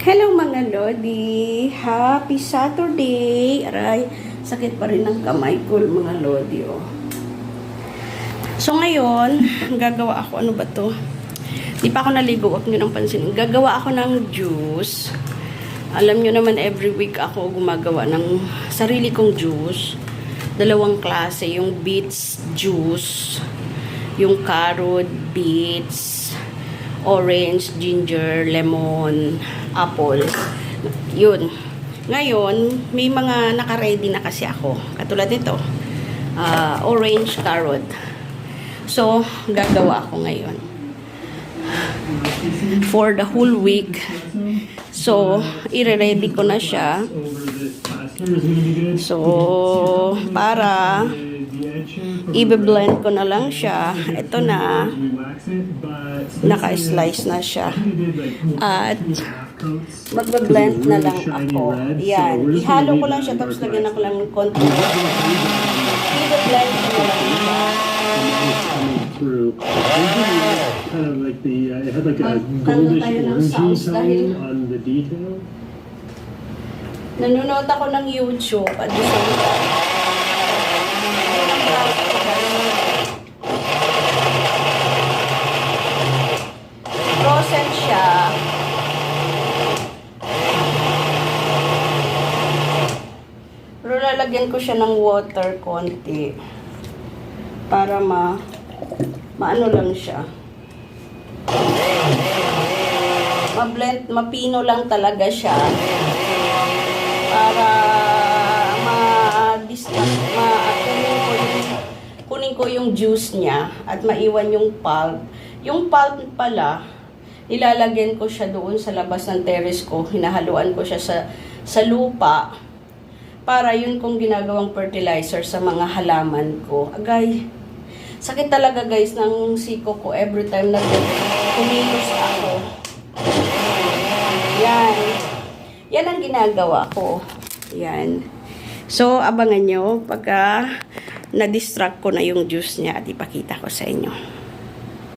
Hello mga Lodi! Happy Saturday! Aray, sakit pa rin ang kamay ko mga Lodi, oh. So ngayon, gagawa ako, ano ba to? Di pa ako naligo, huwag nyo nang pansinin. Gagawa ako ng juice. Alam nyo naman, every week ako gumagawa ng sarili kong juice. Dalawang klase, yung beets juice, yung carrot, beets, orange, ginger, lemon, apple. Yun. Ngayon, may mga naka-ready na kasi ako. Katulad nito. Orange, carrot. So, gagawa ako ngayon. For the whole week. So, i-ready ko na siya. So, para i-blend ko na lang siya. Ito na. Naka-slice na siya. At magbe-blend na lang ako. Yan. Ihalo ko lang siya tapos lagyan ako lang ng konti. I-blend ko na lang siya. Kind of like the it had like a goldish orangey tone on the detail. Nanonood ako ng YouTube at the same time. Frozen siya. Pero lalagyan ko siya ng water konti para maano lang siya. Ma-blend, mapino lang talaga siya para kunin ko yung juice niya at maiwan yung pulp. Yung pulp pala, ilalagyan ko siya doon sa labas ng terrace ko. Hinahaluan ko siya sa lupa para yun kong ginagawang fertilizer sa mga halaman ko. Agay, sakit talaga guys ng siko ko every time na kumilos ako. Yan. Yan ang ginagawa ko. Yan. So, abangan nyo pagka na-distract ko na yung juice niya at ipakita ko sa inyo.